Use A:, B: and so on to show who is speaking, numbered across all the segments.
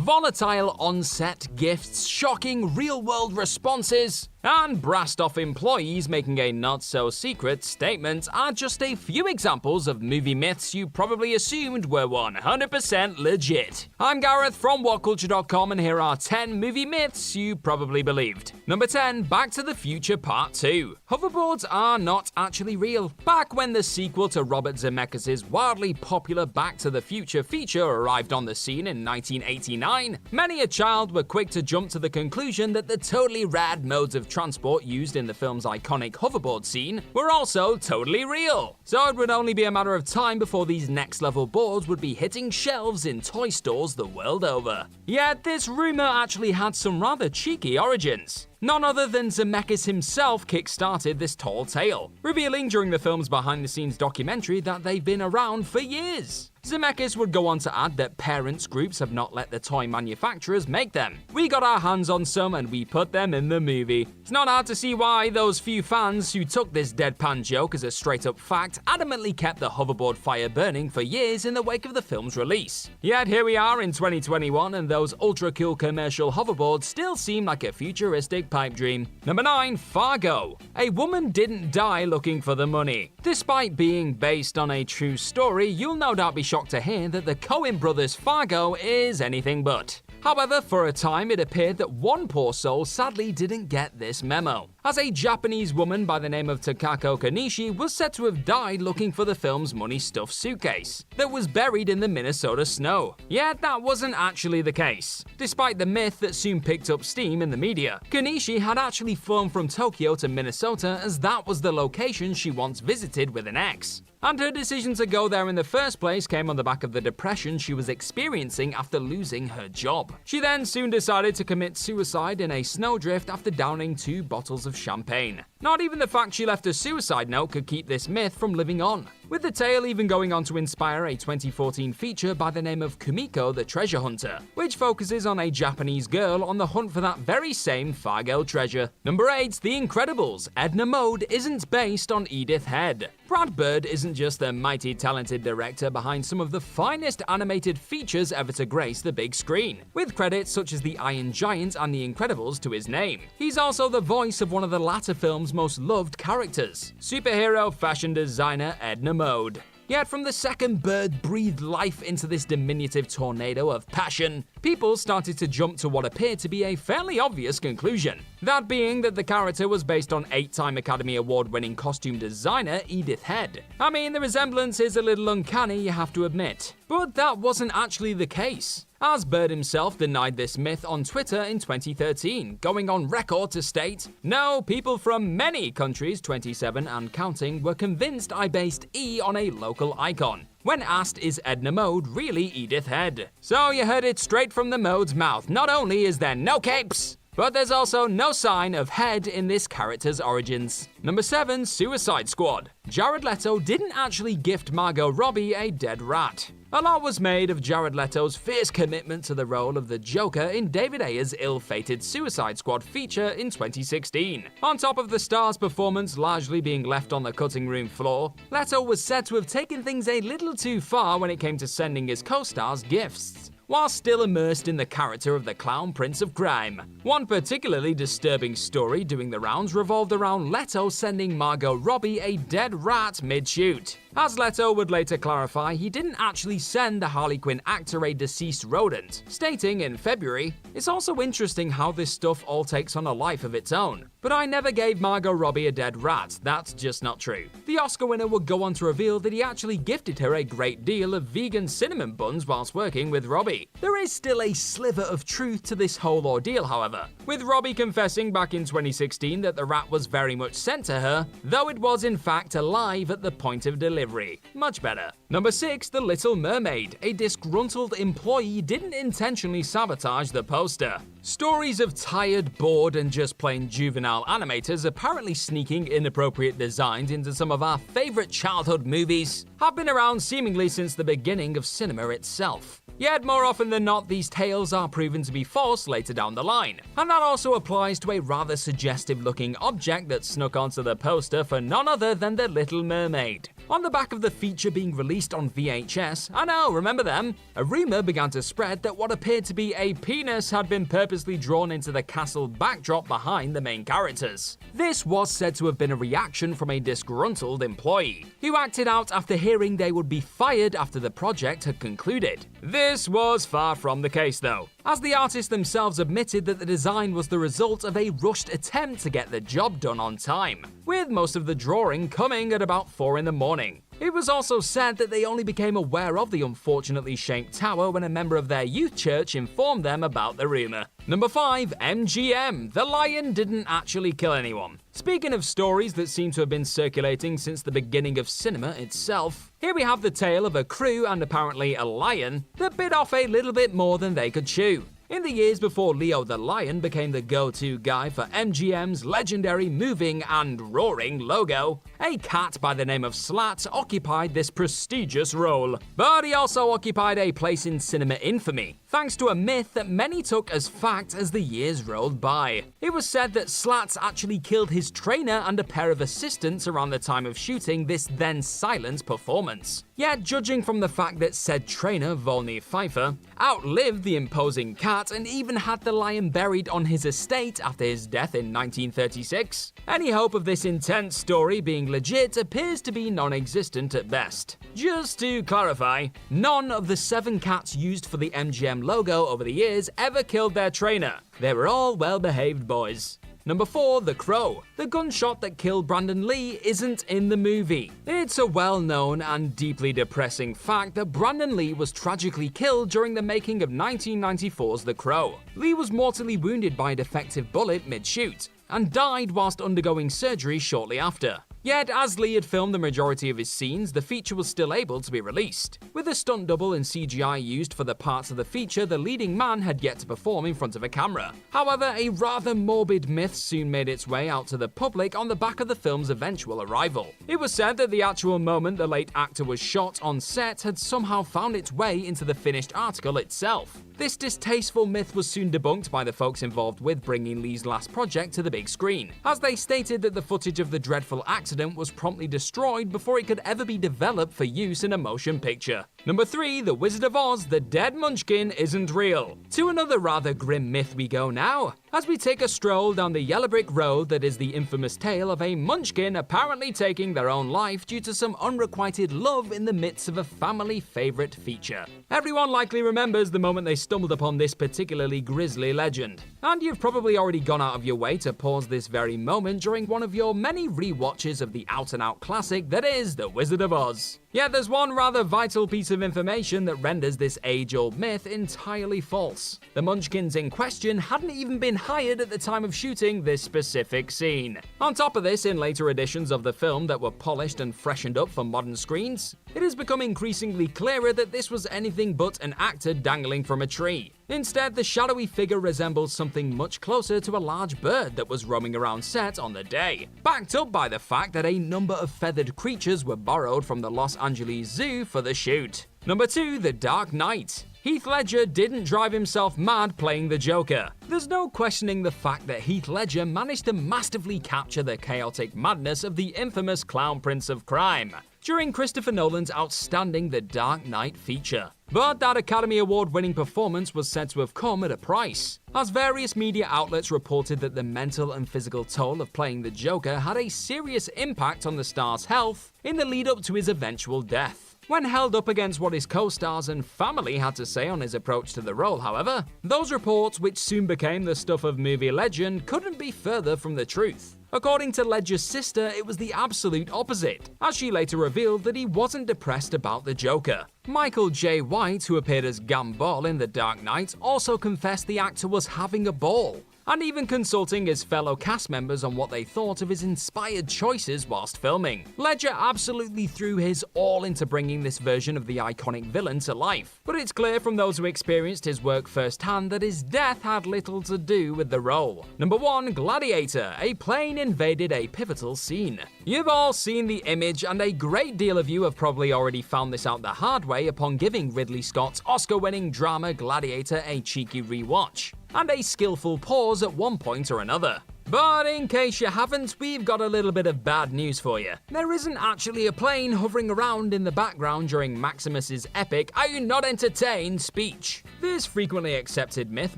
A: volatile on-set gifts, shocking real-world responses, and brassed-off employees making a not-so-secret statement are just a few examples of movie myths you probably assumed were 100% legit. I'm Gareth from WhatCulture.com, and here are 10 movie myths you probably believed. Number 10. Back to the Future Part 2. Hoverboards are not actually real. Back when the sequel to Robert Zemeckis' wildly popular Back to the Future feature arrived on the scene in 1989, many a child were quick to jump to the conclusion that the totally rad modes of transport used in the film's iconic hoverboard scene were also totally real. So it would only be a matter of time before these next-level boards would be hitting shelves in toy stores the world over. Yet this rumor actually had some rather cheeky origins. None other than Zemeckis himself kick-started this tall tale, revealing during the film's behind-the-scenes documentary that they've been around for years. Zemeckis would go on to add that parents' groups have not let the toy manufacturers make them. We got our hands on some and we put them in the movie. It's not hard to see why those few fans who took this deadpan joke as a straight-up fact adamantly kept the hoverboard fire burning for years in the wake of the film's release. Yet here we are in 2021 and those ultra-cool commercial hoverboards still seem like a futuristic pipe dream. Number 9. Fargo. A woman didn't die looking for the money. Despite being based on a true story, you'll no doubt be shocked to hear that the Coen brothers' Fargo is anything but. However, for a time it appeared that one poor soul sadly didn't get this memo, as a Japanese woman by the name of Takako Kanishi was said to have died looking for the film's money-stuffed suitcase that was buried in the Minnesota snow. Yet that wasn't actually the case. Despite the myth that soon picked up steam in the media, Kanishi had actually flown from Tokyo to Minnesota as that was the location she once visited with an ex. And her decision to go there in the first place came on the back of the depression she was experiencing after losing her job. She then soon decided to commit suicide in a snowdrift after downing 2 bottles of champagne. Not even the fact she left a suicide note could keep this myth from living on, with the tale even going on to inspire a 2014 feature by the name of Kumiko the Treasure Hunter, which focuses on a Japanese girl on the hunt for that very same Fargo treasure. Number 8. The Incredibles. Edna Mode isn't based on Edith Head. Brad Bird isn't just the mighty talented director behind some of the finest animated features ever to grace the big screen, with credits such as The Iron Giant and The Incredibles to his name. He's also the voice of one of the latter film's most loved characters, superhero fashion designer Edna Mode. Yet from the second Bird breathed life into this diminutive tornado of passion, people started to jump to what appeared to be a fairly obvious conclusion. That being that the character was based on 8-time Academy Award-winning costume designer Edith Head. I mean, the resemblance is a little uncanny, you have to admit. But that wasn't actually the case, as Bird himself denied this myth on Twitter in 2013, going on record to state, "No, people from many countries, 27 and counting, were convinced I based E on a local icon." When asked, is Edna Mode really Edith Head? So you heard it straight from the Mode's mouth. Not only is there no capes, but there's also no sign of head in this character's origins. Number 7. Suicide Squad. Jared Leto didn't actually gift Margot Robbie a dead rat. A lot was made of Jared Leto's fierce commitment to the role of the Joker in David Ayer's ill-fated Suicide Squad feature in 2016. On top of the star's performance largely being left on the cutting room floor, Leto was said to have taken things a little too far when it came to sending his co-stars gifts, while still immersed in the character of the clown prince of crime. One particularly disturbing story doing the rounds revolved around Leto sending Margot Robbie a dead rat mid-shoot. As Leto would later clarify, he didn't actually send the Harley Quinn actor a deceased rodent, stating in February, "It's also interesting how this stuff all takes on a life of its own. But I never gave Margot Robbie a dead rat, that's just not true." The Oscar winner would go on to reveal that he actually gifted her a great deal of vegan cinnamon buns whilst working with Robbie. There is still a sliver of truth to this whole ordeal, however, with Robbie confessing back in 2016 that the rat was very much sent to her, though it was in fact alive at the point of delivery. Much better. Number 6. The Little Mermaid. A disgruntled employee didn't intentionally sabotage the poster. Stories of tired, bored, and just plain juvenile animators apparently sneaking inappropriate designs into some of our favorite childhood movies have been around seemingly since the beginning of cinema itself. Yet more often than not, these tales are proven to be false later down the line. And that also applies to a rather suggestive looking object that snuck onto the poster for none other than the Little Mermaid. On the back of the feature being released on VHS, I know, remember them? A rumor began to spread that what appeared to be a penis had been purposely drawn into the castle backdrop behind the main characters. This was said to have been a reaction from a disgruntled employee, who acted out after hearing they would be fired after the project had concluded. This was far from the case though, as the artists themselves admitted that the design was the result of a rushed attempt to get the job done on time, with most of the drawing coming at about 4 in the morning. It was also said that they only became aware of the unfortunately shaped tower when a member of their youth church informed them about the rumor. Number 5. MGM. The lion didn't actually kill anyone. Speaking of stories that seem to have been circulating since the beginning of cinema itself, here we have the tale of a crew and apparently a lion that bit off a little bit more than they could chew. In the years before Leo the Lion became the go-to guy for MGM's legendary moving and roaring logo, a cat by the name of Slat occupied this prestigious role. But he also occupied a place in cinema infamy, thanks to a myth that many took as fact as the years rolled by. It was said that Slat actually killed his trainer and a pair of assistants around the time of shooting this then silent performance. Yet, judging from the fact that said trainer, Volney Pfeiffer, outlived the imposing cat and even had the lion buried on his estate after his death in 1936, any hope of this intense story being legit appears to be non-existent at best. Just to clarify, none of the 7 cats used for the MGM logo over the years ever killed their trainer. They were all well-behaved boys. Number 4. The Crow. The gunshot that killed Brandon Lee isn't in the movie. It's a well-known and deeply depressing fact that Brandon Lee was tragically killed during the making of 1994's The Crow. Lee was mortally wounded by a defective bullet mid-shoot, and died whilst undergoing surgery shortly after. Yet, as Lee had filmed the majority of his scenes, the feature was still able to be released. With a stunt double and CGI used for the parts of the feature the leading man had yet to perform in front of a camera. However, a rather morbid myth soon made its way out to the public on the back of the film's eventual arrival. It was said that the actual moment the late actor was shot on set had somehow found its way into the finished article itself. This distasteful myth was soon debunked by the folks involved with bringing Lee's last project to the big screen, as they stated that the footage of the dreadful accident was promptly destroyed before it could ever be developed for use in a motion picture. Number 3. The Wizard of Oz. The dead munchkin isn't real. To another rather grim myth we go now, as we take a stroll down the yellow brick road that is the infamous tale of a munchkin apparently taking their own life due to some unrequited love in the midst of a family favorite feature. Everyone likely remembers the moment they stumbled upon this particularly grisly legend, and you've probably already gone out of your way to pause this very moment during one of your many rewatches of the out-and-out classic that is The Wizard of Oz. Yet there's one rather vital piece of information that renders this age-old myth entirely false. The munchkins in question hadn't even been hired at the time of shooting this specific scene. On top of this, in later editions of the film that were polished and freshened up for modern screens, it has become increasingly clearer that this was anything but an actor dangling from a tree. Instead, the shadowy figure resembles something much closer to a large bird that was roaming around set on the day, backed up by the fact that a number of feathered creatures were borrowed from the Los Angeles Zoo for the shoot. Number 2. The Dark Knight. Heath Ledger didn't drive himself mad playing the Joker. There's no questioning the fact that Heath Ledger managed to masterfully capture the chaotic madness of the infamous Clown Prince of Crime during Christopher Nolan's outstanding The Dark Knight feature. But that Academy Award-winning performance was said to have come at a price, as various media outlets reported that the mental and physical toll of playing the Joker had a serious impact on the star's health in the lead-up to his eventual death. When held up against what his co-stars and family had to say on his approach to the role, however, those reports, which soon became the stuff of movie legend, couldn't be further from the truth. According to Ledger's sister, it was the absolute opposite, as she later revealed that he wasn't depressed about the Joker. Michael J. White, who appeared as Gambol in The Dark Knight, also confessed the actor was having a ball, and even consulting his fellow cast members on what they thought of his inspired choices whilst filming. Ledger absolutely threw his all into bringing this version of the iconic villain to life, but it's clear from those who experienced his work firsthand that his death had little to do with the role. Number 1. Gladiator. A plane invaded a pivotal scene. You've all seen the image, and a great deal of you have probably already found this out the hard way upon giving Ridley Scott's Oscar-winning drama Gladiator a cheeky rewatch and a skillful pause at one point or another. But in case you haven't, we've got a little bit of bad news for you. There isn't actually a plane hovering around in the background during Maximus's epic "Are you not entertained?" speech. This frequently accepted myth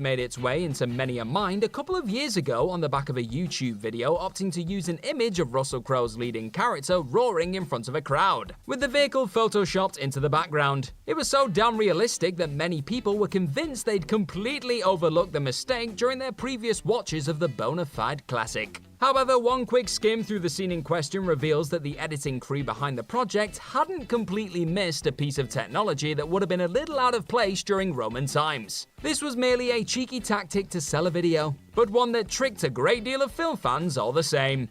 A: made its way into many a mind a couple of years ago on the back of a YouTube video opting to use an image of Russell Crowe's leading character roaring in front of a crowd, with the vehicle photoshopped into the background. It was so damn realistic that many people were convinced they'd completely overlooked the mistake during their previous watches of the bona fide classic. However, one quick skim through the scene in question reveals that the editing crew behind the project hadn't completely missed a piece of technology that would have been a little out of place during Roman times. This was merely a cheeky tactic to sell a video, but one that tricked a great deal of film fans all the same.